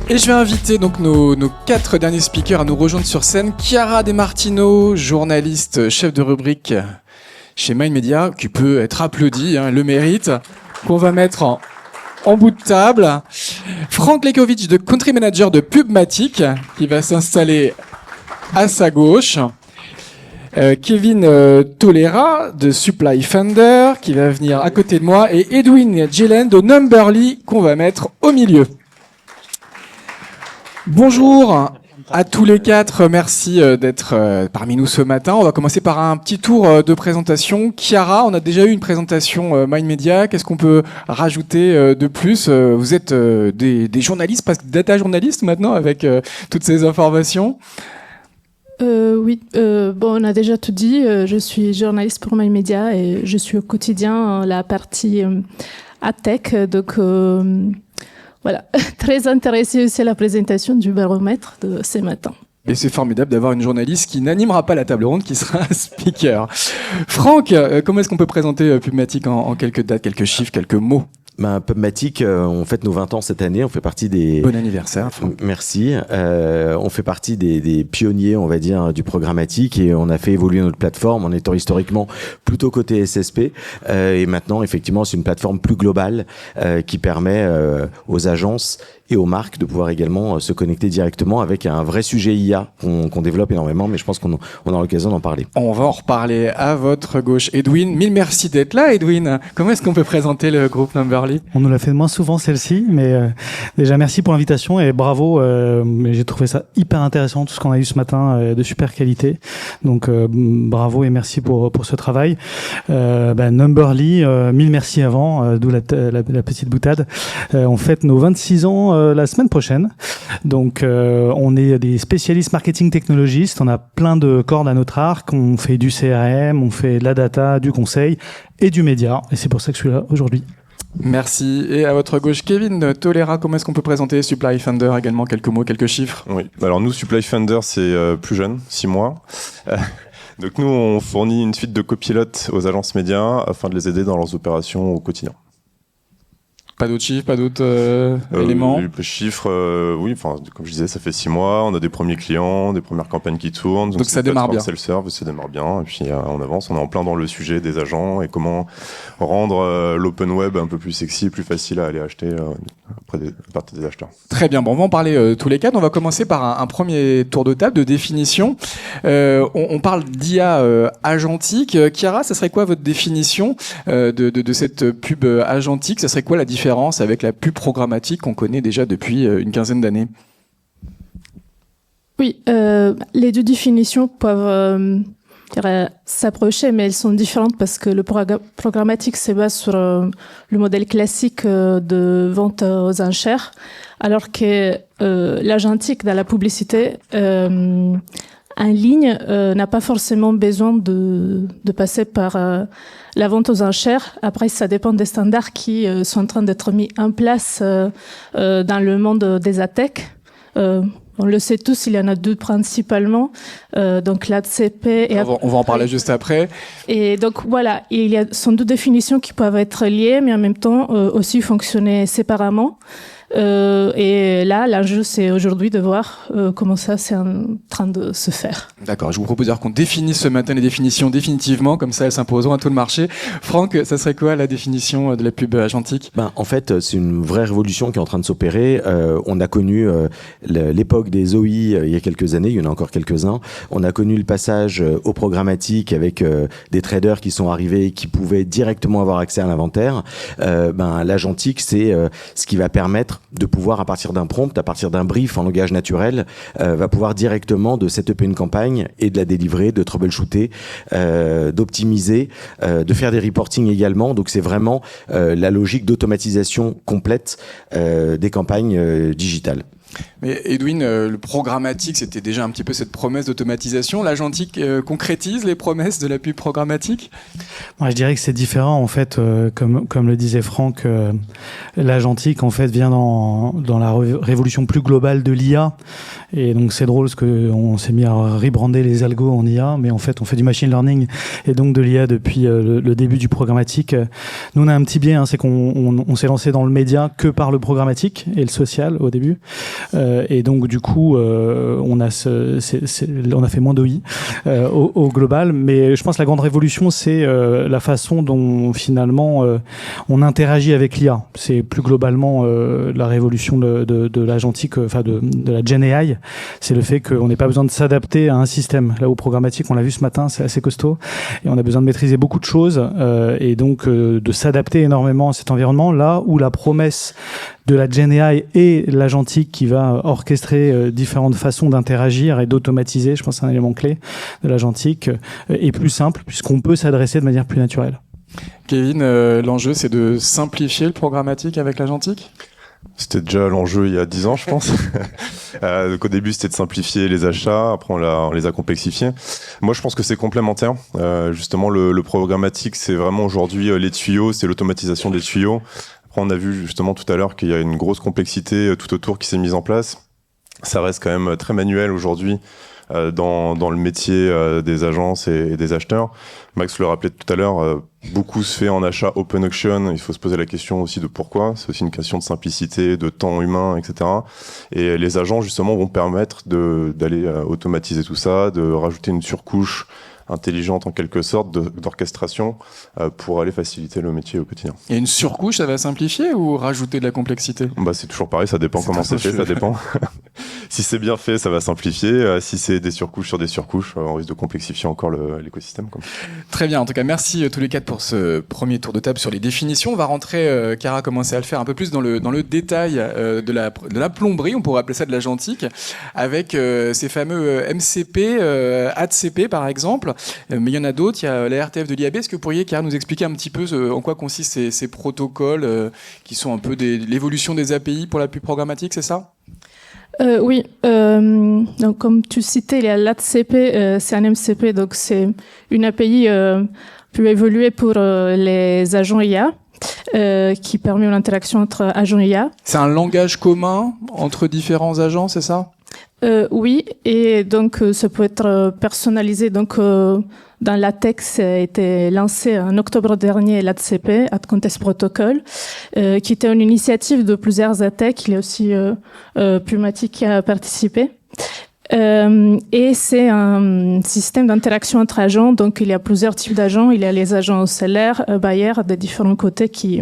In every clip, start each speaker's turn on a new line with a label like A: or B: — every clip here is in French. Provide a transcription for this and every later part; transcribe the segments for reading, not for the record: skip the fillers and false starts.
A: Et je vais inviter donc nos 4 derniers speakers à nous rejoindre sur scène. Chiara De Martino, journaliste, chef de rubrique chez Mind Media, qui peut être applaudi, le mérite, qu'on va mettre en bout de table. Franck Lekovic, de country manager de Pubmatic, qui va s'installer à sa gauche. Kevin Tolera de Supply Finder, qui va venir à côté de moi. Et Edwin Gillen de Numberly, qu'on va mettre au milieu. Bonjour à tous les 4, merci d'être parmi nous ce matin. On va commencer par un petit tour de présentation. Chiara, on a déjà eu une présentation Mind Media. Qu'est-ce qu'on peut rajouter de plus? Vous êtes des journalistes, presque data journalistes maintenant, avec toutes ces informations.
B: Oui, on a déjà tout dit. Je suis journaliste pour Mind Media et je suis au quotidien la partie AdTech. Donc, voilà, très intéressée aussi à la présentation du baromètre de ce matin.
A: Et c'est formidable d'avoir une journaliste qui n'animera pas la table ronde, qui sera speaker. Franck, comment est-ce qu'on peut présenter Pubmatic en quelques dates, quelques chiffres, quelques mots?
C: Pubmatic, on fête nos 20 ans cette année. On fait partie des...
A: Bon anniversaire, Franck.
C: Merci. On fait partie des pionniers, on va dire, du programmatique, et on a fait évoluer notre plateforme en étant historiquement plutôt côté SSP. Et maintenant, effectivement, c'est une plateforme plus globale qui permet aux agences et aux marques de pouvoir également se connecter directement avec un vrai sujet IA qu'on développe énormément, mais je pense qu'on aura l'occasion d'en parler.
A: On va en reparler à votre gauche. Edwin, mille merci d'être là, Edwin. Comment est-ce qu'on peut présenter le groupe Numberly?
D: On nous l'a fait moins souvent celle-ci, mais déjà merci pour l'invitation et bravo. J'ai trouvé ça hyper intéressant, tout ce qu'on a eu ce matin, de super qualité. Donc bravo et merci pour ce travail. Numberly, mille merci avant, d'où la petite boutade. On fête nos 26 ans la semaine prochaine. Donc on est des spécialistes marketing technologistes, on a plein de cordes à notre arc, on fait du CRM, on fait de la data, du conseil et du média, et c'est pour ça que je suis là aujourd'hui.
A: Merci. Et à votre gauche, Kevin Tolera, comment est-ce qu'on peut présenter Supply Finder également? Quelques mots, quelques chiffres.
E: Oui, alors nous, Supply Finder, c'est plus jeune, 6 mois. Donc nous, on fournit une suite de copilotes aux agences médias afin de les aider dans leurs opérations au quotidien.
A: Pas d'autres chiffres, pas d'autres éléments?
E: Les chiffres, oui, comme je disais, ça fait 6 mois, on a des premiers clients, des premières campagnes qui tournent.
A: Donc ça démarre bien.
E: Self-serve, ça démarre bien, et puis on avance, on est en plein dans le sujet des agents et comment rendre l'open web un peu plus sexy, plus facile à aller acheter à partir des acheteurs.
A: Très bien, bon, on va en parler tous les 4. On va commencer par un premier tour de table de définition. On parle d'IA agentique. Chiara, ça serait quoi votre définition de cette pub agentique? Ça serait quoi la différence avec la pub programmatique qu'on connaît déjà depuis une quinzaine d'années?
B: Oui, les deux définitions peuvent s'approcher, mais elles sont différentes parce que le programmatique se base sur le modèle classique de vente aux enchères, alors que l'agentique dans la publicité en ligne n'a pas forcément besoin de passer par la vente aux enchères. Après, ça dépend des standards qui sont en train d'être mis en place dans le monde des AdTech. On le sait tous, il y en a 2 principalement, donc l'AdCP et...
A: On va en parler juste après.
B: Et donc voilà, il y a sont 2 définitions qui peuvent être liées, mais en même temps aussi fonctionner séparément. Et là, l'enjeu, c'est aujourd'hui de voir comment ça, c'est en train de se faire.
A: D'accord, je vous propose qu'on définisse ce matin les définitions définitivement, comme ça elles s'imposeront à tout le marché. Franck, ça serait quoi la définition de la pub agentique?
C: En fait, c'est une vraie révolution qui est en train de s'opérer. On a connu l'époque des OI il y a quelques années, il y en a encore quelques-uns. On a connu le passage au programmatique avec des traders qui sont arrivés et qui pouvaient directement avoir accès à l'inventaire. L'agentique, c'est ce qui va permettre de pouvoir, à partir d'un prompt, à partir d'un brief en langage naturel, va pouvoir directement de setuper une campagne et de la délivrer, de troubleshooter, d'optimiser, de faire des reporting également. Donc c'est vraiment la logique d'automatisation complète des campagnes digitales.
A: Mais Edwin, le programmatique, c'était déjà un petit peu cette promesse d'automatisation. L'agentique concrétise les promesses de la pub programmatique?
D: Moi, je dirais que c'est différent en fait, comme le disait Franck, l'agentique en fait vient dans la révolution plus globale de l'IA, et donc c'est drôle parce que on s'est mis à rebrander les algos en IA, mais en fait on fait du machine learning et donc de l'IA depuis le début du programmatique. Nous on a un petit biais, c'est qu'on s'est lancé dans le média que par le programmatique et le social au début. Et donc du coup, on a fait moins d'OI au global. Mais je pense que la grande révolution, c'est la façon dont finalement on interagit avec l'IA. C'est plus globalement la révolution de l'agentique, enfin de la Gen AI. C'est le fait qu'on n'ait pas besoin de s'adapter à un système. Là, au programmatique, on l'a vu ce matin, c'est assez costaud. Et on a besoin de maîtriser beaucoup de choses et donc de s'adapter énormément à cet environnement. Là où la promesse de la Gen AI et l'agentique qui va orchestrer différentes façons d'interagir et d'automatiser, je pense que c'est un élément clé de l'agentique, est plus simple puisqu'on peut s'adresser de manière plus naturelle.
A: Kevin, l'enjeu, c'est de simplifier le programmatique avec l'agentique ?
E: C'était déjà l'enjeu il y a 10 ans, je pense. Donc au début, c'était de simplifier les achats. Après, on les a complexifiés. Moi, je pense que c'est complémentaire. Justement, le programmatique, c'est vraiment aujourd'hui les tuyaux, c'est l'automatisation des tuyaux. Après, on a vu justement tout à l'heure qu'il y a une grosse complexité tout autour qui s'est mise en place. Ça reste quand même très manuel aujourd'hui dans le métier des agences et des acheteurs. Max le rappelait tout à l'heure, beaucoup se fait en achat open auction. Il faut se poser la question aussi de pourquoi. C'est aussi une question de simplicité, de temps humain, etc. Et les agents, justement, vont permettre d'aller automatiser tout ça, de rajouter une surcouche intelligente en quelque sorte d'orchestration pour aller faciliter le métier au quotidien.
A: Et une surcouche, ça va simplifier ou rajouter de la complexité ?
E: C'est toujours pareil, ça dépend comment c'est fait, ça dépend. Si c'est bien fait, ça va simplifier. Si c'est des surcouches sur des surcouches, on risque de complexifier encore l'écosystème.
A: Très bien, en tout cas, merci tous les quatre pour ce premier tour de table sur les définitions. On va rentrer, Cara a commencé à le faire un peu plus dans le détail de la plomberie, on pourrait appeler ça de l'agentique, avec ces fameux MCP, ADCP par exemple. Mais il y en a d'autres, il y a la RTF de l'IAB. Est-ce que vous pourriez, Cara, nous expliquer un petit peu en quoi consistent ces protocoles qui sont un peu l'évolution des API pour l'appui programmatique, c'est ça ?
B: Oui, donc comme tu citais, il y a l'ADCP, c'est un MCP, donc c'est une API plus évoluée pour les agents IA. Qui permet une interaction entre agents IA.
A: C'est un langage commun entre différents agents, c'est ça ?
B: Oui, et donc ça peut être personnalisé. Donc dans l'ATEX a été lancé en octobre dernier l'ADCP, Ad Contest Protocol, qui était une initiative de plusieurs ATEC. Il y a aussi Pumatic qui a participé. Et c'est un système d'interaction entre agents. Donc il y a plusieurs types d'agents. Il y a les agents seller, buyer des différents côtés qui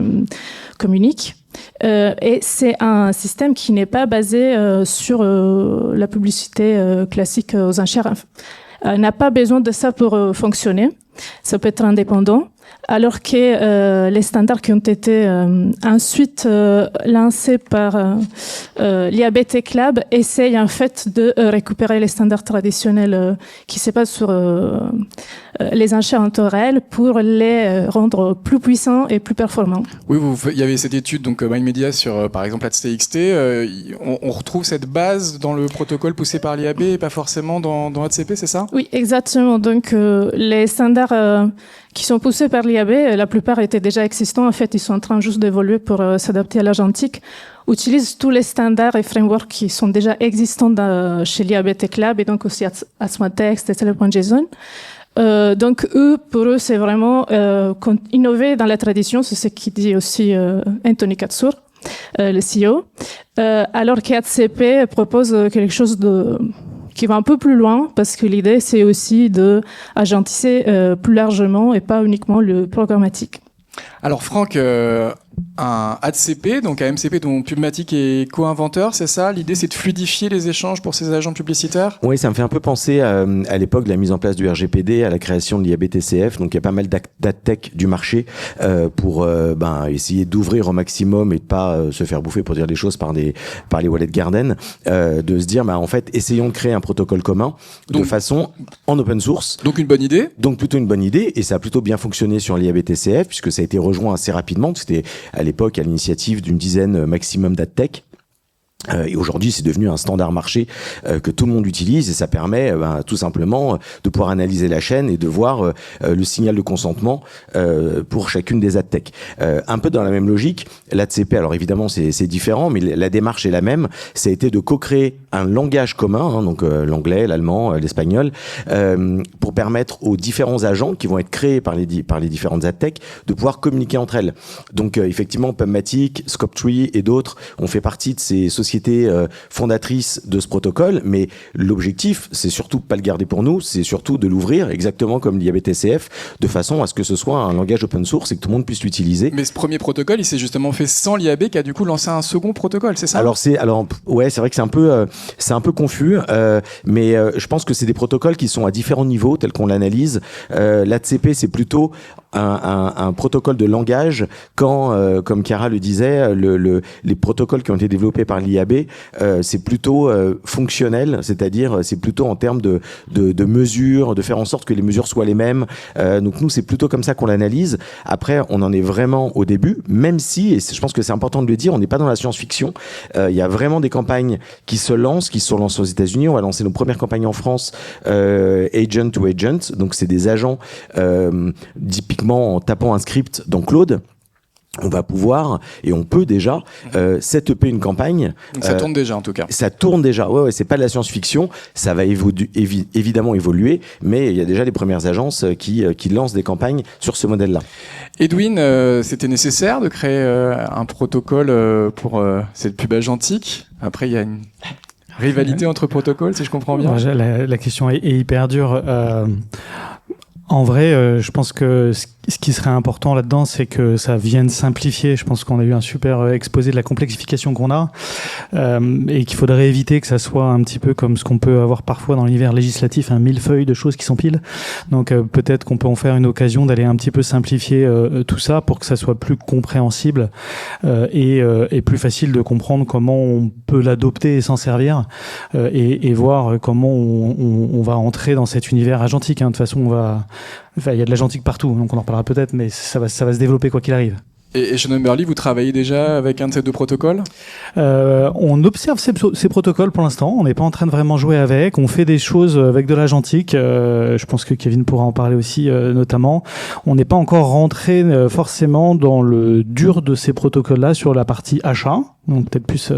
B: communiquent. Et c'est un système qui n'est pas basé sur la publicité classique aux enchères. N'a pas besoin de ça pour fonctionner. Ça peut être indépendant. Alors que les standards qui ont été ensuite lancés par l'IAB Tech Lab essayent en fait de récupérer les standards traditionnels qui se basent sur les enchères en temps réel pour les rendre plus puissants et plus performants.
A: Oui, il y avait cette étude donc MindMedia sur par exemple AdsTXT. On retrouve cette base dans le protocole poussé par l'IAB et pas forcément dans ADCP, c'est ça ?
B: Oui, exactement. Donc les standards qui sont poussés par l'IAB, la plupart étaient déjà existants. En fait, ils sont en train juste d'évoluer pour s'adapter à l'agentique. Utilisent tous les standards et frameworks qui sont déjà existants chez l'IAB Tech Lab et donc aussi Asmatext et Seller.json. Donc pour eux, c'est vraiment innover dans la tradition, c'est ce qui dit aussi Anthony Katsur, le CEO. Alors qu'ADCP propose quelque chose qui va un peu plus loin, parce que l'idée, c'est aussi de agentiser plus largement et pas uniquement le programmatique.
A: Alors Franck, un ADCP, donc un MCP dont Pumatic est co-inventeur, c'est ça ? L'idée, c'est de fluidifier les échanges pour ces agents publicitaires ?
C: Oui, ça me fait un peu penser à l'époque de la mise en place du RGPD, à la création de l'IAB-TCF. Donc il y a pas mal d'adtech du marché pour essayer d'ouvrir au maximum et de pas se faire bouffer, pour dire les choses, par les Wallet Garden, de se dire en fait essayons de créer un protocole commun de façon en open source.
A: Donc une bonne idée ?
C: Donc plutôt une bonne idée, et ça a plutôt bien fonctionné sur l'IAB-TCF puisque ça a été rejoint assez rapidement. C'était à l'époque à l'initiative d'une dizaine maximum d'adtech. Et aujourd'hui, c'est devenu un standard marché que tout le monde utilise, et ça permet tout simplement de pouvoir analyser la chaîne et de voir le signal de consentement pour chacune des adtech. Un peu dans la même logique, l'ADCP, alors évidemment c'est différent, mais la démarche est la même. Ça a été de co-créer un langage commun, donc l'anglais, l'allemand, l'espagnol, pour permettre aux différents agents qui vont être créés par les différentes adtech de pouvoir communiquer entre elles. Donc effectivement, Pumatic, Scope3 et d'autres ont fait partie de ces sociétés société fondatrice de ce protocole, mais l'objectif, c'est surtout pas le garder pour nous, c'est surtout de l'ouvrir, exactement comme l'IAB TCF, de façon à ce que ce soit un langage open source et que tout le monde puisse l'utiliser.
A: Mais ce premier protocole, il s'est justement fait sans l'IAB, qui a du coup lancé un second protocole, c'est ça?
C: Alors ouais, c'est vrai que c'est un peu confus, mais je pense que c'est des protocoles qui sont à différents niveaux, tels qu'on l'analyse. L'ATCP, c'est plutôt un protocole de langage quand, comme Chiara le disait, les protocoles qui ont été développés par l'IAB, c'est plutôt fonctionnel, c'est-à-dire c'est plutôt en termes de mesures, de faire en sorte que les mesures soient les mêmes. Donc nous, c'est plutôt comme ça qu'on l'analyse. Après, on en est vraiment au début, même si, et je pense que c'est important de le dire, on n'est pas dans la science-fiction. Il y a vraiment des campagnes qui se sont lancées aux États-Unis. On va lancer nos premières campagnes en France, agent to agent. Donc c'est des agents, typiquement en tapant un script dans Claude. On va pouvoir, et on peut déjà, setuper une campagne.
A: Donc ça tourne déjà, en tout cas.
C: Ça tourne déjà. Ouais, c'est pas de la science-fiction. Ça va évidemment évoluer, mais il y a déjà les premières agences qui lancent des campagnes sur ce modèle-là.
A: Edwin, c'était nécessaire de créer un protocole pour cette pub agentique. Après, il y a une rivalité entre protocoles, si je comprends bien.
D: La question est hyper dure. En vrai, je pense que ce qui serait important là-dedans, c'est que ça vienne simplifier. Je pense qu'on a eu un super exposé de la complexification qu'on a et qu'il faudrait éviter que ça soit un petit peu comme ce qu'on peut avoir parfois dans l'univers législatif, un millefeuille de choses qui s'empilent. Donc peut-être qu'on peut en faire une occasion d'aller un petit peu simplifier tout ça pour que ça soit plus compréhensible et plus facile de comprendre comment on peut l'adopter et s'en servir et voir comment on va entrer dans cet univers agentique. De toute façon, il y a de l'agentique partout, donc on en reparlera peut-être, mais ça va se développer quoi qu'il arrive.
A: Et chez Numberly, vous travaillez déjà avec un de ces deux protocoles ?
D: On observe ces protocoles pour l'instant. On n'est pas en train de vraiment jouer avec. On fait des choses avec de l'agentique. Je pense que Kevin pourra en parler aussi, notamment. On n'est pas encore rentré forcément dans le dur de ces protocoles-là sur la partie achat. Donc peut-être plus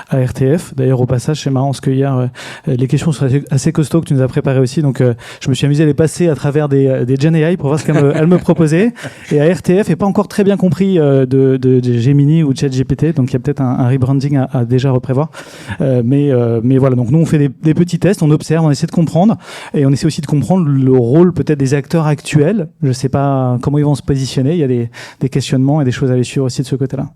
D: à RTF. D'ailleurs, au passage, c'est marrant parce que hier, les questions sont assez costauds que tu nous as préparées aussi. Donc, je me suis amusé à les passer à travers des Gen AI pour voir ce qu'elle me proposait. Et à RTF, j'ai pas encore très bien compris de Gemini ou ChatGPT. Donc, il y a peut-être un rebranding à déjà reprévoir. Mais voilà. Donc, nous, on fait des petits tests, on observe, on essaie de comprendre. Et on essaie aussi de comprendre le rôle peut-être des acteurs actuels. Je sais pas comment ils vont se positionner. Il y a des questionnements et des choses à aller suivre aussi de ce côté-là.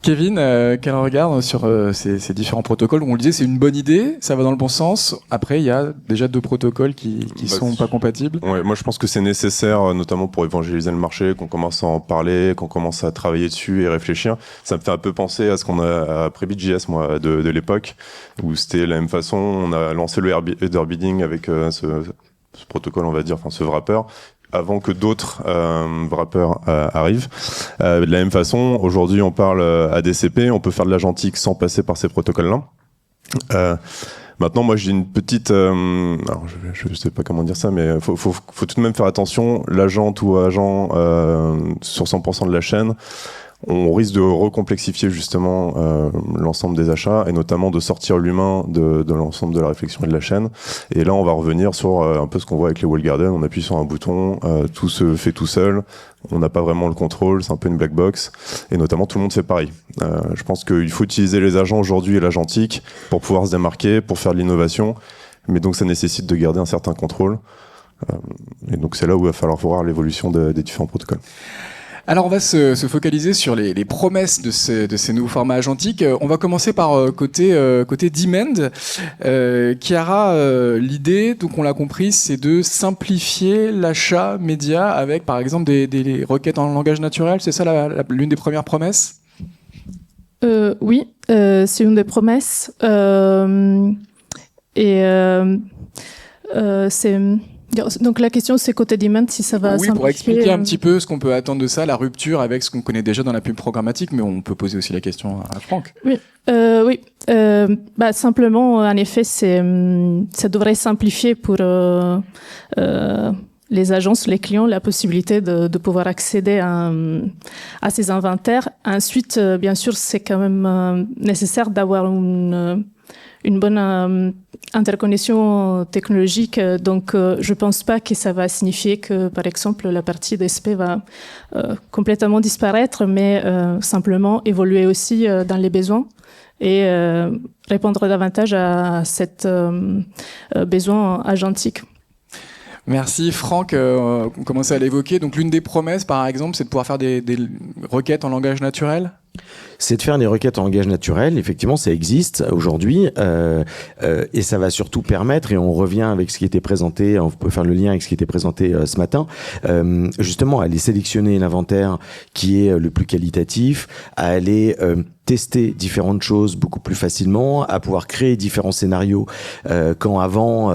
A: Kevin, quel regard sur ces différents protocoles? On le disait, c'est une bonne idée, ça va dans le bon sens. Après, il y a déjà deux protocoles qui sont pas compatibles.
E: Ouais, moi je pense que c'est nécessaire, notamment pour évangéliser le marché, qu'on commence à en parler, qu'on commence à travailler dessus et réfléchir. Ça me fait un peu penser à ce qu'on a après Bit.js, moi, de l'époque, où c'était la même façon. On a lancé le header bidding avec ce protocole, on va dire, enfin ce wrapper, avant que d'autres wrappers arrivent. De la même façon, aujourd'hui on parle ADCP, on peut faire de l'agentique sans passer par ces protocoles-là. Maintenant, moi j'ai une petite... alors je sais pas comment dire ça, mais faut tout de même faire attention. L'agent ou agent sur 100% de la chaîne, on risque de recomplexifier justement l'ensemble des achats et notamment de sortir l'humain de l'ensemble de la réflexion et de la chaîne. Et là, on va revenir sur un peu ce qu'on voit avec les walled garden. On appuie sur un bouton, tout se fait tout seul. On n'a pas vraiment le contrôle, c'est un peu une black box. Et notamment, tout le monde fait pareil. Je pense qu'il faut utiliser les agents aujourd'hui et l'agentique pour pouvoir se démarquer, pour faire de l'innovation. Mais donc, ça nécessite de garder un certain contrôle. Et donc, c'est là où il va falloir voir l'évolution des différents protocoles.
A: Alors on va se focaliser sur les promesses de ces nouveaux formats agentiques. On va commencer par côté demand. Chiara, l'idée, donc on l'a compris, c'est de simplifier l'achat média avec par exemple des requêtes en langage naturel. C'est ça l'une des premières promesses ?
B: Oui, c'est une des promesses. C'est... Donc la question c'est côté demand si ça va simplifier.
A: Oui, pour expliquer un petit peu ce qu'on peut attendre de ça, la rupture avec ce qu'on connaît déjà dans la pub programmatique, mais on peut poser aussi la question à Franck.
B: Oui. Simplement, en effet, ça devrait simplifier pour les agences, les clients, la possibilité de pouvoir accéder à ces inventaires. Ensuite, bien sûr, c'est quand même nécessaire d'avoir une une bonne interconnexion technologique. Donc, je pense pas que ça va signifier que, par exemple, la partie DSP va complètement disparaître, mais simplement évoluer aussi dans les besoins et répondre davantage à cet besoin agentique.
A: Merci Franck, on commençait à l'évoquer. Donc l'une des promesses par exemple c'est de pouvoir faire des requêtes en langage naturel.
C: C'est de faire des requêtes en langage naturel. Effectivement, ça existe aujourd'hui et ça va surtout permettre, et on revient avec ce qui était présenté, on peut faire le lien avec ce qui était présenté ce matin, justement à aller sélectionner l'inventaire qui est le plus qualitatif, à aller tester différentes choses beaucoup plus facilement, à pouvoir créer différents scénarios quand avant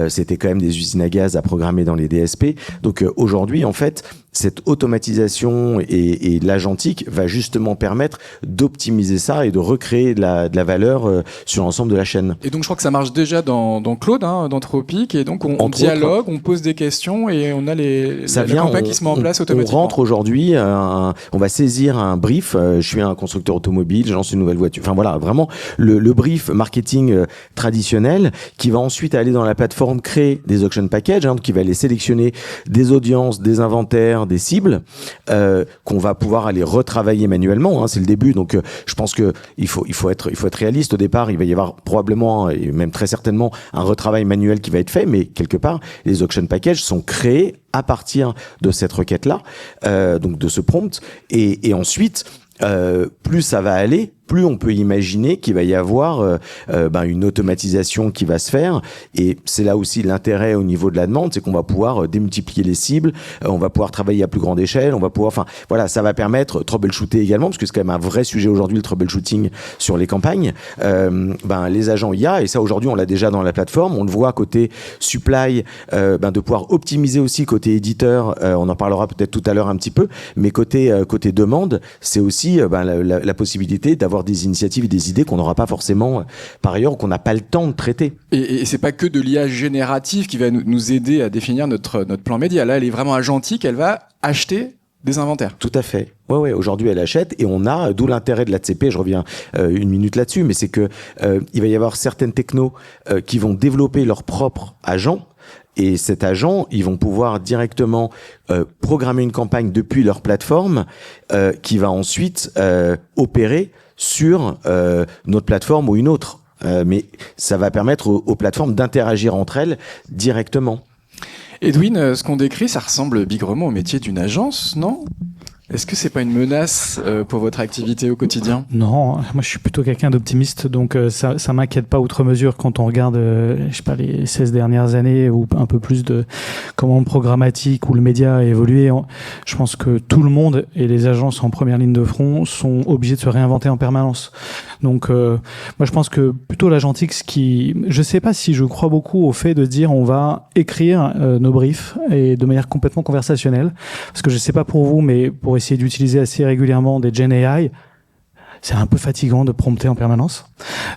C: c'était quand même des usines à gaz à programmer dans les DSP. Donc aujourd'hui, en fait, cette automatisation et l'agentique va justement permettre d'optimiser ça et de recréer de la valeur sur l'ensemble de la chaîne.
A: Et donc je crois que ça marche déjà dans Claude, d'Anthropic, et donc on dialogue, on pose des questions et on a la campagne qui se met en place automatiquement.
C: On rentre aujourd'hui, on va saisir un brief, je suis un constructeur automobile, je lance une nouvelle voiture. Enfin voilà, vraiment le brief marketing traditionnel qui va ensuite aller dans la plateforme créer des auction packages, qui va aller sélectionner des audiences, des inventaires, des cibles qu'on va pouvoir aller retravailler manuellement. C'est le début, donc je pense que il faut être réaliste. Au départ, il va y avoir probablement et même très certainement un retravail manuel qui va être fait, mais quelque part, les auction packages sont créés à partir de cette requête-là, donc de ce prompt, et ensuite, plus ça va aller, plus on peut imaginer qu'il va y avoir une automatisation qui va se faire, et c'est là aussi l'intérêt au niveau de la demande, c'est qu'on va pouvoir démultiplier les cibles, on va pouvoir travailler à plus grande échelle, on va pouvoir, enfin voilà, ça va permettre troubleshooter également, parce que c'est quand même un vrai sujet aujourd'hui le troubleshooting sur les campagnes, les agents IA, et ça aujourd'hui on l'a déjà dans la plateforme, on le voit côté supply, de pouvoir optimiser aussi côté éditeur, on en parlera peut-être tout à l'heure un petit peu, mais côté demande, c'est aussi la possibilité d'avoir des initiatives et des idées qu'on n'aura pas forcément par ailleurs, qu'on n'a pas le temps de traiter.
A: Et c'est pas que de l'IA générative qui va nous aider à définir notre plan média. Là, elle est vraiment agentique, elle va acheter des inventaires.
C: Tout à fait. Ouais. Aujourd'hui, elle achète, et on a, d'où l'intérêt de l'ATCP, je reviens une minute là-dessus, mais c'est que il va y avoir certaines technos qui vont développer leur propre agent. Et cet agent, ils vont pouvoir directement programmer une campagne depuis leur plateforme qui va ensuite opérer sur notre plateforme ou une autre. Mais ça va permettre aux plateformes d'interagir entre elles directement.
A: Edwin, ce qu'on décrit, ça ressemble bigrement au métier d'une agence, non ? Est-ce que c'est pas une menace pour votre activité au quotidien ?
D: Non, moi je suis plutôt quelqu'un d'optimiste, donc ça m'inquiète pas outre mesure quand on regarde, les 16 dernières années ou un peu plus de comment le programmatique ou le média a évolué. Je pense que tout le monde et les agences en première ligne de front sont obligés de se réinventer en permanence. Donc moi je pense que plutôt l'agentique, je sais pas si je crois beaucoup au fait de dire on va écrire nos briefs et de manière complètement conversationnelle, parce que je sais pas pour vous, mais pour essayer d'utiliser assez régulièrement des Gen AI, c'est un peu fatigant de prompter en permanence.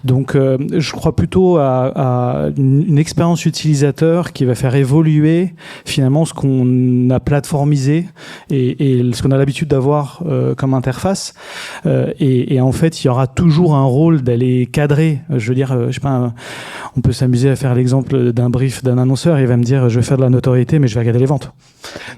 D: Donc, je crois plutôt à une expérience utilisateur qui va faire évoluer finalement ce qu'on a plateformisé et ce qu'on a l'habitude d'avoir comme interface. Et en fait, il y aura toujours un rôle d'aller cadrer. Je veux dire, on peut s'amuser à faire l'exemple d'un brief d'un annonceur. Il va me dire, je vais faire de la notoriété, mais je vais regarder les ventes.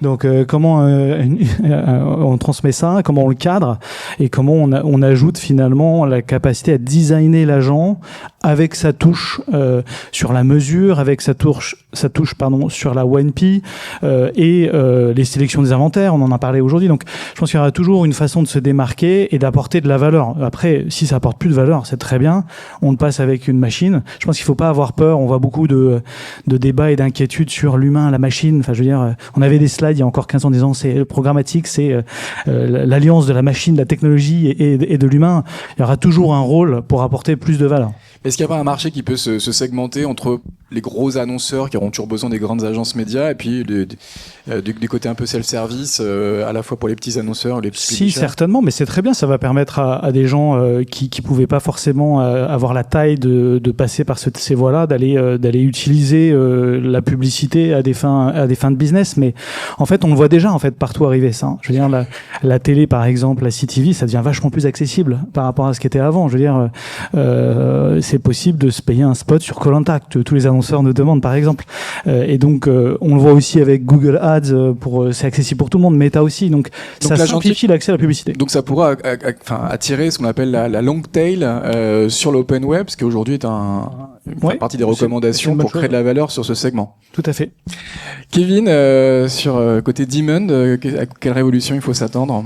D: Donc, comment on transmet ça, comment on le cadre et comment on ajoute finalement la capacité à designer l'agent avec sa touche sur la mesure, avec sa touche sur la 1P et les sélections des inventaires, on en a parlé aujourd'hui. Donc je pense qu'il y aura toujours une façon de se démarquer et d'apporter de la valeur. Après, si ça apporte plus de valeur, c'est très bien, on le passe avec une machine. Je pense qu'il faut pas avoir peur, on voit beaucoup de débats et d'inquiétudes sur l'humain, la machine. Enfin, je veux dire, on avait des slides il y a encore 15 ans disant c'est programmatique, c'est l'alliance de la machine, de la technologie et de l'humain. Il y aura toujours un rôle pour apporter plus de valeur.
A: Est-ce qu'il n'y a pas un marché qui peut se segmenter entre les gros annonceurs qui auront toujours besoin des grandes agences médias, et puis du côté un peu self-service, à la fois pour les petits annonceurs, les petits
D: Si,
A: publishers.
D: certainement, mais c'est très bien. Ça va permettre à des gens qui pouvaient pas forcément avoir la taille de passer par ces voies-là, d'aller utiliser la publicité à des fins de business. Mais en fait, on le voit déjà partout arriver ça. Je veux dire, la télé, par exemple, la CTV, ça devient vachement plus accessible par rapport à ce qui était avant. Je veux dire, c'est possible de se payer un spot sur Koh-Lanta que tous les annonceurs nous demandent, par exemple. Et donc, on le voit aussi avec Google Ads, c'est accessible pour tout le monde, Meta aussi. Donc ça simplifie l'accès à la publicité.
A: Donc ça pourra attirer ce qu'on appelle la long tail sur l'open web, ce qui aujourd'hui est une partie des recommandations pour créer de la valeur sur ce segment.
D: Tout à fait.
A: Kevin, sur côté Demand, à quelle révolution il faut s'attendre ?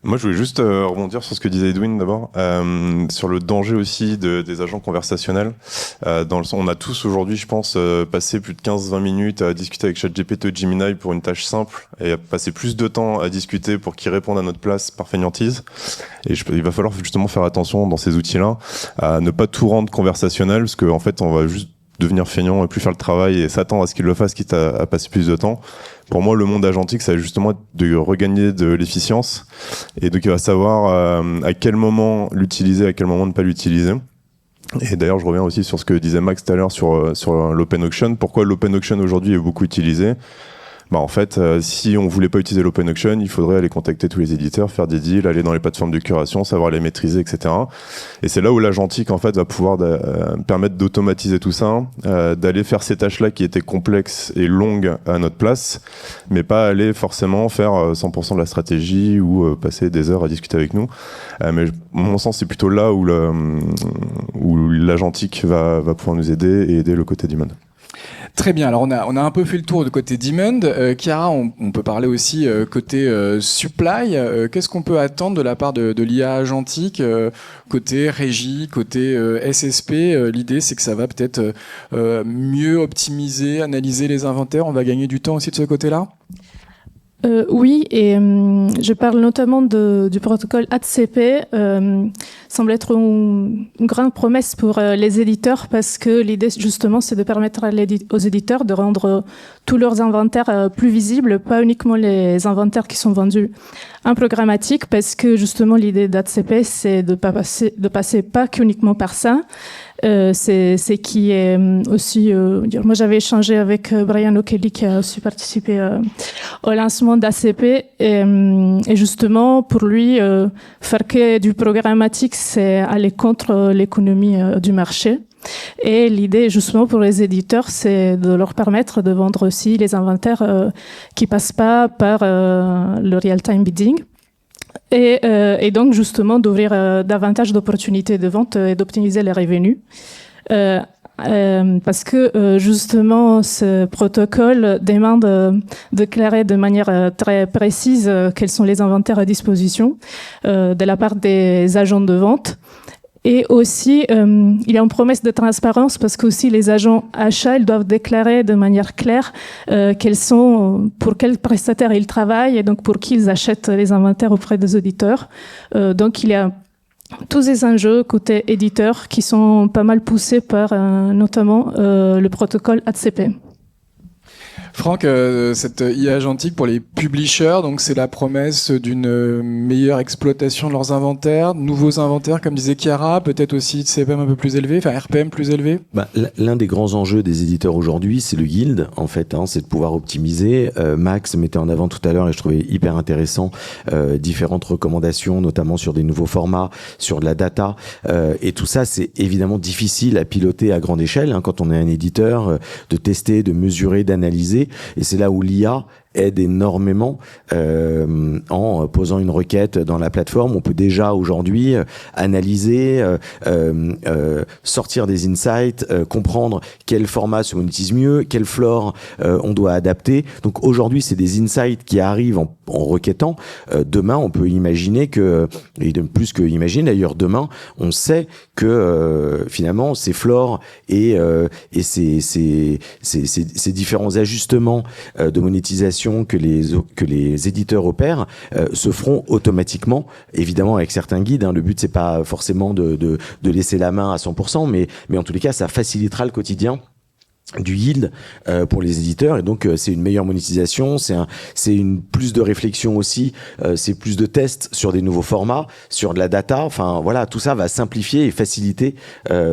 E: Moi, je voulais juste rebondir sur ce que disait Edwin d'abord, sur le danger aussi des agents conversationnels. On a tous aujourd'hui, je pense, passé plus de 15-20 minutes à discuter avec ChatGPT ou Gemini pour une tâche simple et à passer plus de temps à discuter pour qu'ils répondent à notre place par fainéantise. Et il va falloir justement faire attention dans ces outils-là à ne pas tout rendre conversationnel, parce qu'en fait, on va juste devenir feignant et plus faire le travail et s'attendre à ce qu'il le fasse, quitte à passer plus de temps. Pour moi, le monde agentique, ça va justement être de regagner de l'efficience, et donc il va savoir à quel moment l'utiliser, à quel moment ne pas l'utiliser. Et d'ailleurs, je reviens aussi sur ce que disait Max tout à l'heure sur l'open auction. Pourquoi l'open auction aujourd'hui est beaucoup utilisé ? En fait, si on voulait pas utiliser l'open auction, il faudrait aller contacter tous les éditeurs, faire des deals, aller dans les plateformes de curation, savoir les maîtriser, etc. Et c'est là où l'agentique, en fait, va pouvoir permettre d'automatiser tout ça, d'aller faire ces tâches-là qui étaient complexes et longues à notre place, mais pas aller forcément faire 100% de la stratégie ou passer des heures à discuter avec nous. Mais à mon sens, c'est plutôt là où l'agentique va pouvoir nous aider et aider le côté du monde.
A: Très bien, alors on a un peu fait le tour du côté demand. Chiara, on peut parler aussi côté supply. Qu'est-ce qu'on peut attendre de la part de l'IA agentique, côté régie, côté SSP? L'idée, c'est que ça va peut-être mieux optimiser, analyser les inventaires. On va gagner du temps aussi de ce côté-là?
B: Oui, et je parle notamment du protocole ADCP. Semble être une grande promesse pour les éditeurs, parce que l'idée justement c'est de permettre aux éditeurs de rendre tous leurs inventaires plus visibles, pas uniquement les inventaires qui sont vendus en programmatique, parce que justement l'idée d'ADCP c'est de passer pas qu'uniquement par ça. C'est qui est aussi moi j'avais échangé avec Brian O'Kelly qui a aussi participé au lancement d'ACP, et justement pour lui faire que du programmatique c'est aller contre l'économie du marché, et l'idée justement pour les éditeurs c'est de leur permettre de vendre aussi les inventaires qui passent pas par le real-time bidding. Et donc justement d'ouvrir davantage d'opportunités de vente et d'optimiser les revenus. Parce que justement ce protocole demande de déclarer de manière très précise quels sont les inventaires à disposition de la part des agents de vente. Et aussi, il y a une promesse de transparence, parce que aussi les agents achats, ils doivent déclarer de manière claire pour quels prestataires ils travaillent et donc pour qui ils achètent les inventaires auprès des auditeurs. Donc il y a tous ces enjeux côté éditeur qui sont pas mal poussés par notamment le protocole ADCP.
A: Franck, cette IA agentique pour les publishers, donc c'est la promesse d'une meilleure exploitation de leurs inventaires, de nouveaux inventaires, comme disait Chiara, peut-être aussi de CPM un peu plus élevé, enfin RPM plus élevé.
C: L'un des grands enjeux des éditeurs aujourd'hui, c'est le yield, en fait, c'est de pouvoir optimiser. Max mettait en avant tout à l'heure, et je trouvais hyper intéressant, différentes recommandations, notamment sur des nouveaux formats, sur de la data, et tout ça, c'est évidemment difficile à piloter à grande échelle, quand on est un éditeur, de tester, de mesurer, d'analyser. Et c'est là où l'IA aide énormément en posant une requête dans la plateforme. On peut déjà aujourd'hui analyser, sortir des insights, comprendre quel format se monétise mieux, quel floor on doit adapter. Donc aujourd'hui, c'est des insights qui arrivent en requêtant. Demain, on peut imaginer que, et plus que imaginer d'ailleurs, demain, on sait que finalement ces floors et ces différents ajustements de monétisation que les éditeurs opèrent se feront automatiquement, évidemment avec certains guides. Le but c'est pas forcément de laisser la main à 100%, mais en tous les cas ça facilitera le quotidien du yield pour les éditeurs, et donc c'est une meilleure monétisation, c'est une plus de réflexion aussi, c'est plus de tests sur des nouveaux formats, sur de la data. Enfin voilà, tout ça va simplifier et faciliter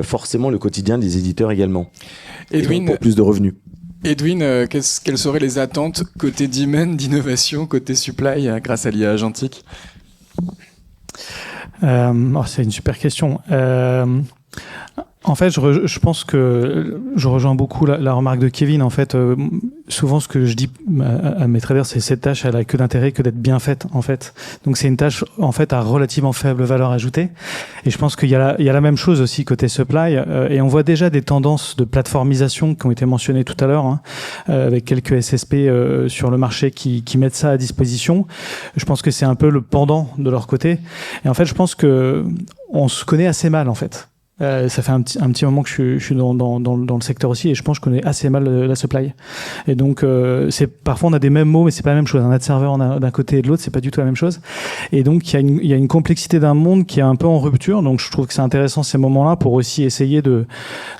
C: forcément le quotidien des éditeurs également.
A: Edwin,
C: pour plus de revenus.
A: Edwin, quelles seraient les attentes côté demand, d'innovation, côté supply grâce à l'IA agentique?
D: C'est une super question. En fait, je pense que je rejoins beaucoup la remarque de Kevin. En fait, souvent ce que je dis à mes traders, c'est cette tâche, elle a que d'intérêt que d'être bien faite, en fait. Donc c'est une tâche, en fait, à relativement faible valeur ajoutée. Et je pense qu'il y a la même chose aussi côté supply. Et on voit déjà des tendances de plateformisation qui ont été mentionnées tout à l'heure, avec quelques SSP sur le marché qui mettent ça à disposition. Je pense que c'est un peu le pendant de leur côté. Et en fait, je pense que on se connaît assez mal, en fait. Ça fait un petit moment que je suis dans le secteur aussi, et je pense que je connais assez mal la supply. Et donc parfois on a des mêmes mots, mais c'est pas la même chose. Un ad server d'un côté et de l'autre, c'est pas du tout la même chose. Et donc il y a une complexité d'un monde qui est un peu en rupture. Donc je trouve que c'est intéressant ces moments-là pour aussi essayer de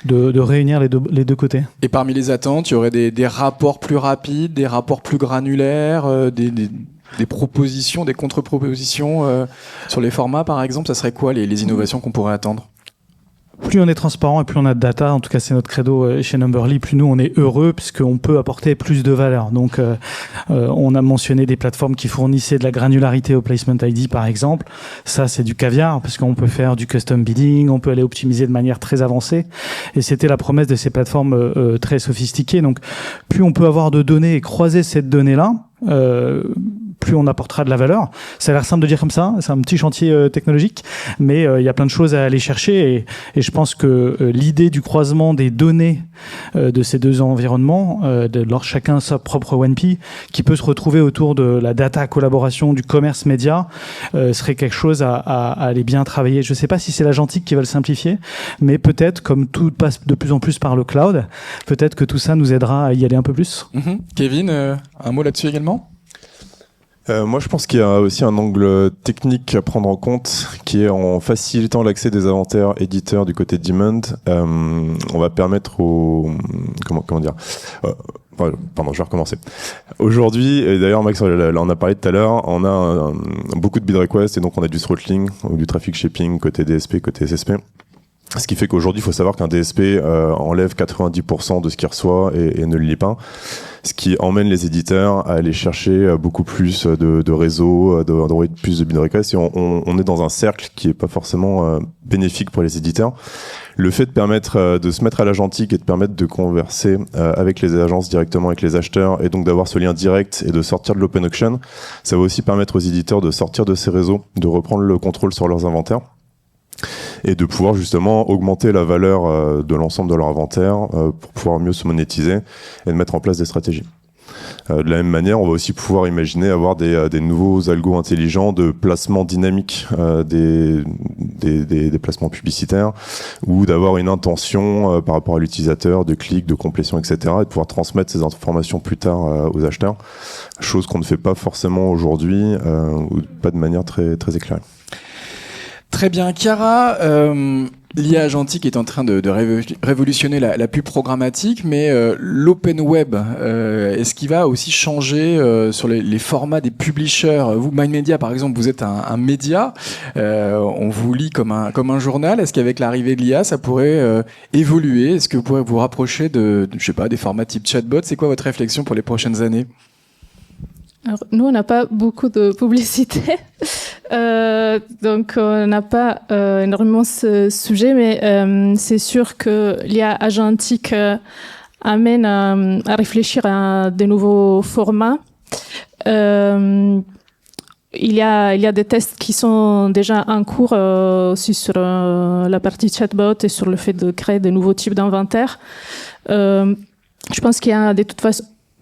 D: réunir les deux côtés.
A: Et parmi les attentes, il y aurait des rapports plus rapides, des rapports plus granulaires, des propositions, des contre-propositions sur les formats, par exemple. Ça serait quoi les innovations qu'on pourrait attendre?
D: Plus on est transparent et plus on a de data, en tout cas c'est notre credo chez Numberly, plus nous on est heureux puisqu'on peut apporter plus de valeur. Donc on a mentionné des plateformes qui fournissaient de la granularité au placement ID par exemple. Ça c'est du caviar parce qu'on peut faire du custom bidding, on peut aller optimiser de manière très avancée. Et c'était la promesse de ces plateformes très sophistiquées. Donc plus on peut avoir de données et croiser cette donnée-là, plus on apportera de la valeur. Ça a l'air simple de dire comme ça, c'est un petit chantier technologique, mais il y a plein de choses à aller chercher et je pense que l'idée du croisement des données de ces deux environnements, chacun sa propre 1P, qui peut se retrouver autour de la data collaboration, du commerce média, serait quelque chose à aller bien travailler. Je ne sais pas si c'est l'agentique qui va le simplifier, mais peut-être, comme tout passe de plus en plus par le cloud, peut-être que tout ça nous aidera à y aller un peu plus.
A: Kevin, un mot là-dessus également?
E: Moi, je pense qu'il y a aussi un angle technique à prendre en compte, qui est en facilitant l'accès des inventaires éditeurs du côté demand. On va permettre aux comment dire. Pardon, je vais recommencer. Aujourd'hui, et d'ailleurs Max en a parlé tout à l'heure, on a beaucoup de bid requests et donc on a du throttling ou du traffic shaping côté DSP, côté SSP. Ce qui fait qu'aujourd'hui, il faut savoir qu'un DSP enlève 90% de ce qu'il reçoit et ne le lit pas. Ce qui emmène les éditeurs à aller chercher beaucoup plus de réseaux, d'envoyer plus de bid requests. Et on est dans un cercle qui est pas forcément bénéfique pour les éditeurs. Le fait de permettre de se mettre à l'agentique et de permettre de converser avec les agences directement avec les acheteurs et donc d'avoir ce lien direct et de sortir de l'open auction, ça va aussi permettre aux éditeurs de sortir de ces réseaux, de reprendre le contrôle sur leurs inventaires et de pouvoir justement augmenter la valeur de l'ensemble de leur inventaire pour pouvoir mieux se monétiser et de mettre en place des stratégies. De la même manière, on va aussi pouvoir imaginer avoir des nouveaux algos intelligents de placement dynamique des placements publicitaires ou d'avoir une intention par rapport à l'utilisateur de clics, de complétion, etc. et de pouvoir transmettre ces informations plus tard aux acheteurs, chose qu'on ne fait pas forcément aujourd'hui ou pas de manière très, très éclairée.
A: Très bien. Chiara, l'IA agentique est en train de révolutionner la pub programmatique, mais l'open web, est-ce qu'il va aussi changer sur les formats des publishers? Vous, MindMedia, par exemple, vous êtes un média, on vous lit comme un journal. Est-ce qu'avec l'arrivée de l'IA, ça pourrait évoluer? Est-ce que vous pourrez vous rapprocher je sais pas, des formats type chatbot? C'est quoi votre réflexion pour les prochaines années?
B: Alors, nous, on n'a pas beaucoup de publicité, donc on n'a pas énormément ce sujet, mais c'est sûr que l'IA agentique amène à réfléchir à de nouveaux formats. Il y a des tests qui sont déjà en cours aussi sur la partie chatbot et sur le fait de créer de nouveaux types d'inventaires. Je pense qu'il y a de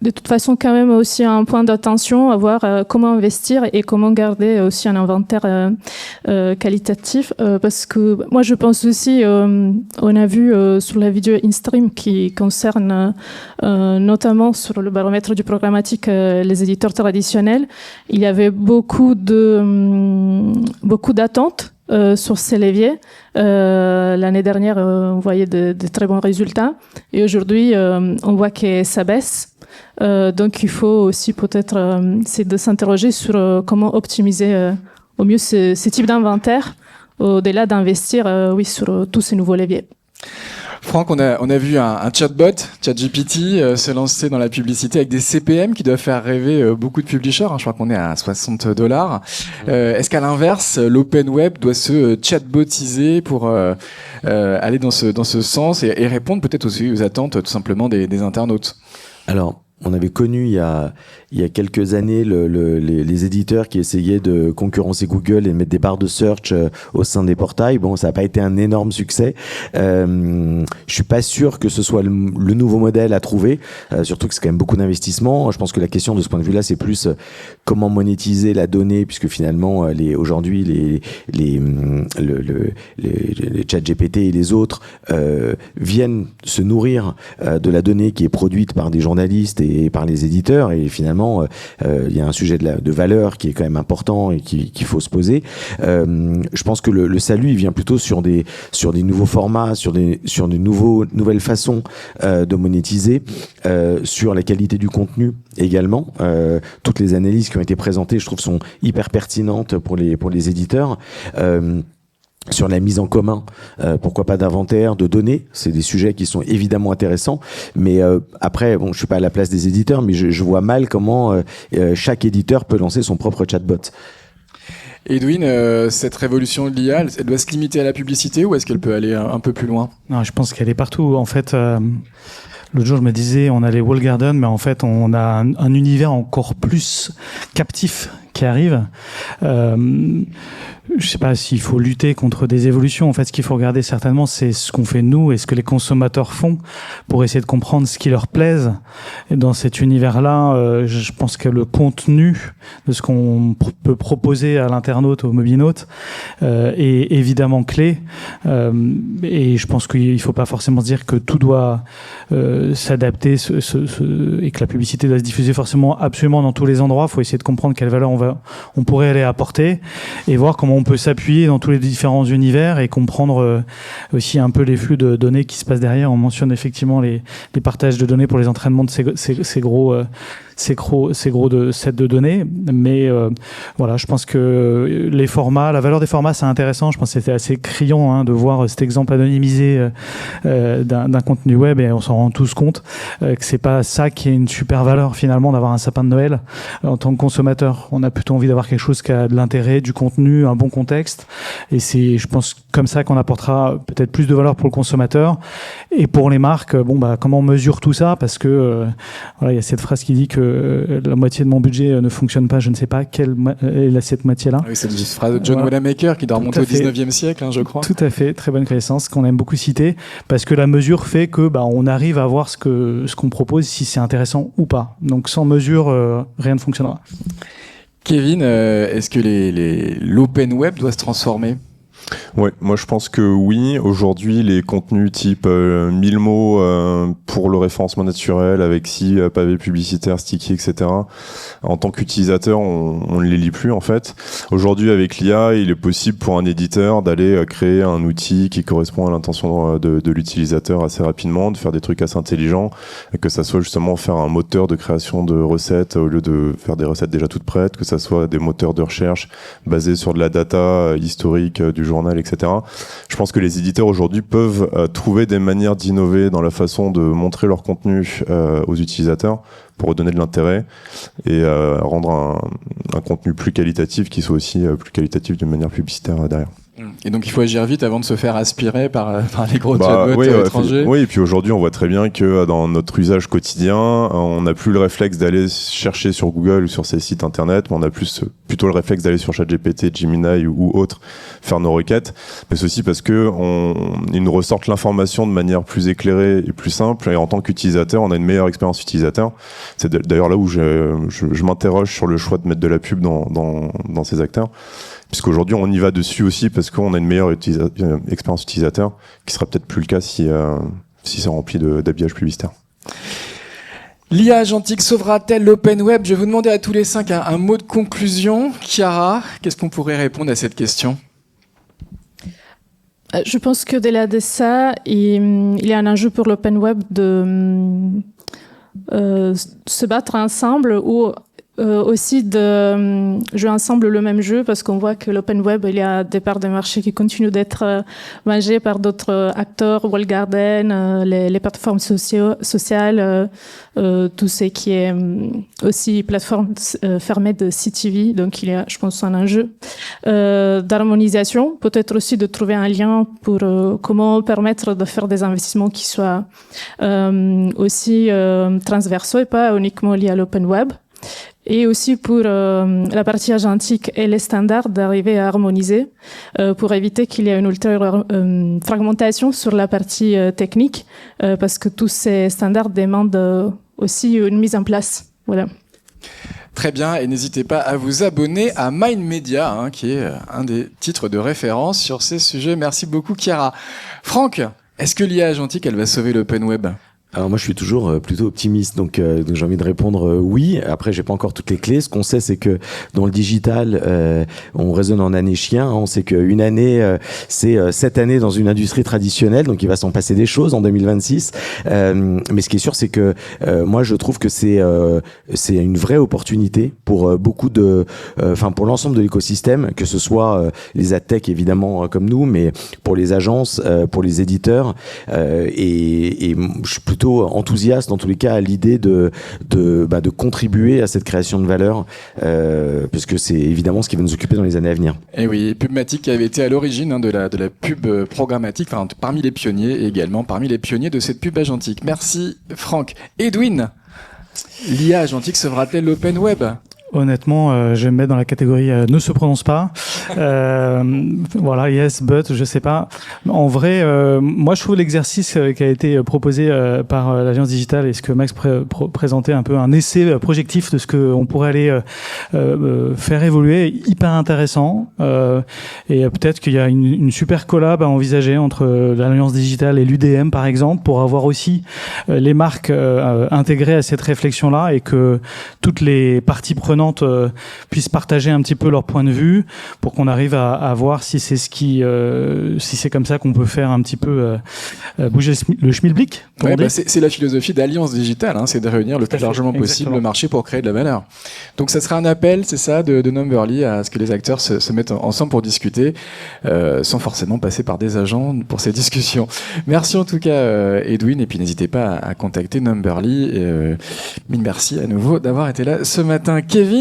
B: toute façon quand même aussi un point d'attention à voir comment investir et comment garder aussi un inventaire qualitatif parce que moi je pense aussi on a vu sur la vidéo InStream qui concerne notamment sur le baromètre du programmatique les éditeurs traditionnels, il y avait beaucoup d'attentes sur ces leviers. L'année dernière, on voyait de très bons résultats. Et aujourd'hui, on voit que ça baisse. Donc, il faut aussi peut-être c'est de s'interroger sur comment optimiser au mieux ce type d'inventaire, au-delà d'investir sur tous ces nouveaux leviers.
A: Franck, on a vu un chatbot, ChatGPT, se lancer dans la publicité avec des CPM qui doivent faire rêver beaucoup de publishers. Je crois qu'on est à $60. Est-ce qu'à l'inverse, l'open web doit se chatbotiser pour aller dans ce sens et répondre peut-être aussi aux attentes tout simplement des internautes?
C: Alors, on avait connu il y a quelques années les éditeurs qui essayaient de concurrencer Google et mettre des barres de search au sein des portails. Bon, ça n'a pas été un énorme succès. Je suis pas sûr que ce soit le nouveau modèle à trouver, surtout que c'est quand même beaucoup d'investissement. Je pense que la question de ce point de vue-là, c'est plus comment monétiser la donnée, puisque finalement, aujourd'hui, les ChatGPT et les autres viennent se nourrir de la donnée qui est produite par des journalistes et par les éditeurs, et finalement il y a un sujet de valeur qui est quand même important et qu'il faut se poser. Je pense que le salut il vient plutôt sur des nouveaux formats, sur des nouvelles façons de monétiser, sur la qualité du contenu également. Toutes les analyses qui ont été présentées, je trouve, sont hyper pertinentes pour les éditeurs. Sur la mise en commun, pourquoi pas d'inventaire, de données, c'est des sujets qui sont évidemment intéressants, mais après, bon, je suis pas à la place des éditeurs, mais je vois mal comment chaque éditeur peut lancer son propre chatbot.
A: Edwin, cette révolution de l'IA, elle doit se limiter à la publicité ou est-ce qu'elle peut aller un peu plus loin?
D: Non, je pense qu'elle est partout. En fait, l'autre jour, je me disais, on a les walled gardens, mais en fait, on a un univers encore plus captif qui arrive. Je sais pas s'il faut lutter contre des évolutions. En fait, ce qu'il faut regarder certainement, c'est ce qu'on fait nous et ce que les consommateurs font pour essayer de comprendre ce qui leur plaise. Et dans cet univers-là, je pense que le contenu de ce qu'on peut proposer à l'internaute, au mobinaute, est évidemment clé. Et je pense qu'il faut pas forcément se dire que tout doit s'adapter et que la publicité doit se diffuser forcément absolument dans tous les endroits. Il faut essayer de comprendre quelle valeur on pourrait aller apporter et voir comment on peut s'appuyer dans tous les différents univers et comprendre aussi un peu les flux de données qui se passent derrière. On mentionne effectivement les partages de données pour les entraînements de ces gros de sets de données, mais voilà, je pense que les formats, la valeur des formats, c'est intéressant. Je pense que c'était assez criant de voir cet exemple anonymisé d'un contenu web, et on s'en rend tous compte que c'est pas ça qui est une super valeur finalement d'avoir un sapin de Noël en tant que consommateur. On a plutôt envie d'avoir quelque chose qui a de l'intérêt, du contenu, un bon contexte, et c'est, je pense, comme ça qu'on apportera peut-être plus de valeur pour le consommateur. Et pour les marques, comment on mesure tout ça? Parce que voilà, il y a cette phrase qui dit que la moitié de mon budget ne fonctionne pas, je ne sais pas quelle est cette moitié-là.
A: Oui, c'est une phrase de John Wanamaker qui doit remonter au 19e siècle, je crois.
D: Tout à fait, très bonne connaissance, qu'on aime beaucoup citer, parce que la mesure fait que on arrive à voir ce qu'on propose, si c'est intéressant ou pas. Donc sans mesure, rien ne fonctionnera.
E: Kevin, est-ce que l'open web doit se transformer ?
F: Ouais, moi je pense que oui. Aujourd'hui, les contenus type 1000 mots pour le référencement naturel avec 6 pavés publicitaires, sticky, etc. En tant qu'utilisateur, on ne les lit plus en fait. Aujourd'hui, avec l'IA, il est possible pour un éditeur d'aller créer un outil qui correspond à l'intention de l'utilisateur assez rapidement, de faire des trucs assez intelligents, que ça soit justement faire un moteur de création de recettes au lieu de faire des recettes déjà toutes prêtes, que ça soit des moteurs de recherche basés sur de la data historique du journal, etc. Je pense que les éditeurs aujourd'hui peuvent trouver des manières d'innover dans la façon de montrer leur contenu aux utilisateurs pour redonner de l'intérêt et rendre un contenu plus qualitatif qui soit aussi plus qualitatif d'une manière publicitaire derrière.
A: Et donc il faut agir vite avant de se faire aspirer par les gros chatbots étrangers.
F: Oui, et puis aujourd'hui on voit très bien que dans notre usage quotidien, on n'a plus le réflexe d'aller chercher sur Google ou sur ces sites internet, mais on a plutôt le réflexe d'aller sur ChatGPT, Gemini ou autre, faire nos requêtes. Mais c'est aussi parce que ils nous ressortent l'information de manière plus éclairée et plus simple, et en tant qu'utilisateur, on a une meilleure expérience utilisateur. C'est d'ailleurs là où je m'interroge sur le choix de mettre de la pub dans ces acteurs. Puisqu'aujourd'hui, on y va dessus aussi parce qu'on a une meilleure expérience utilisateur, qui sera peut-être plus le cas si c'est rempli d'habillage publicitaire.
A: L'IA agentique sauvera-t-elle l'open web ? Je vais vous demander à tous les 5 un mot de conclusion. Chiara, qu'est-ce qu'on pourrait répondre à cette question ?
B: Je pense qu'au-delà de ça, il y a un enjeu pour l'open web de se battre ensemble ou aussi de jouer ensemble le même jeu, parce qu'on voit que l'open web, il y a des parts de marché qui continuent d'être mangées par d'autres acteurs, Walled Garden, les plateformes sociales, tout ce qui est aussi plateforme fermée de CTV. Donc il y a, je pense, un enjeu d'harmonisation, peut-être aussi de trouver un lien pour comment permettre de faire des investissements qui soient aussi transversaux et pas uniquement liés à l'open web. Et aussi pour la partie agentique et les standards d'arriver à harmoniser pour éviter qu'il y ait une ultérieure fragmentation sur la partie technique, parce que tous ces standards demandent aussi une mise en place. Voilà.
A: Très bien, et n'hésitez pas à vous abonner à Mind Media, qui est un des titres de référence sur ces sujets. Merci beaucoup, Chiara. Franck, est-ce que l'IA agentique, elle va sauver l'open web ?
C: Alors moi je suis toujours plutôt optimiste, donc j'ai envie de répondre oui. Après j'ai pas encore toutes les clés. Ce qu'on sait c'est que dans le digital on raisonne en années chien. On sait qu'une année c'est 7 années dans une industrie traditionnelle, donc il va s'en passer des choses en 2026. Mais ce qui est sûr c'est que moi je trouve que c'est une vraie opportunité pour beaucoup de, pour l'ensemble de l'écosystème, que ce soit les adtech évidemment comme nous, mais pour les agences, pour les éditeurs, et je suis plutôt enthousiaste dans tous les cas à l'idée de contribuer à cette création de valeur, puisque c'est évidemment ce qui va nous occuper dans les années à venir.
A: Et oui, Pubmatic qui avait été à l'origine de la pub programmatique, parmi les pionniers et également parmi les pionniers de cette pub agentique. Merci Franck. Edwin, l'IA agentique sauvera-t-elle l'open web ?
D: Honnêtement, je vais me mettre dans la catégorie ne se prononce pas. Voilà, yes, but, je sais pas. En vrai, moi, je trouve l'exercice qui a été proposé par l'Alliance Digitale et ce que Max présentait un peu un essai projectif de ce qu'on pourrait aller faire évoluer, hyper intéressant. Et peut-être qu'il y a une super collab à envisager entre l'Alliance Digitale et l'UDM, par exemple, pour avoir aussi les marques intégrées à cette réflexion-là et que toutes les parties prenantes puissent partager un petit peu leur point de vue pour qu'on arrive à voir si c'est si c'est comme ça qu'on peut faire un petit peu bouger le schmilblick.
A: Ouais, c'est la philosophie d'Alliance Digitale, c'est de réunir le plus largement possible le marché pour créer de la valeur. Donc ça sera un appel, c'est ça, de Numberly à ce que les acteurs se mettent ensemble pour discuter, sans forcément passer par des agents pour ces discussions. Merci en tout cas Edwin, et puis n'hésitez pas à contacter Numberly. Mille merci à nouveau d'avoir été là ce matin. Kevin,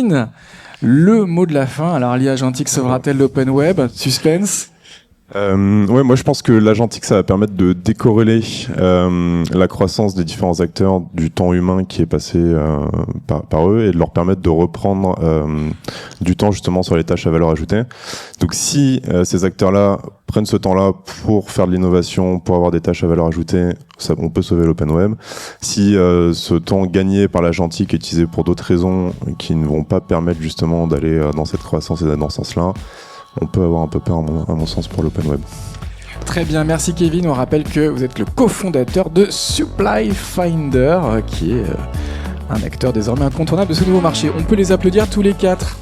A: le mot de la fin. Alors, l'IA agentique sauvera-t-elle l'open web ? Suspense ?
F: Ouais, moi je pense que l'agentique ça va permettre de décorréler la croissance des différents acteurs du temps humain qui est passé par eux, et de leur permettre de reprendre du temps justement sur les tâches à valeur ajoutée. Donc si ces acteurs-là prennent ce temps-là pour faire de l'innovation, pour avoir des tâches à valeur ajoutée, on peut sauver l'open web. Si ce temps gagné par l'agentique est utilisé pour d'autres raisons qui ne vont pas permettre justement d'aller dans cette croissance et d'aller dans ce sens-là, on peut avoir un peu peur, à mon sens, pour l'open web.
A: Très bien, merci Kevin. On rappelle que vous êtes le cofondateur de Supply Finder, qui est un acteur désormais incontournable de ce nouveau marché. On peut les applaudir tous les quatre.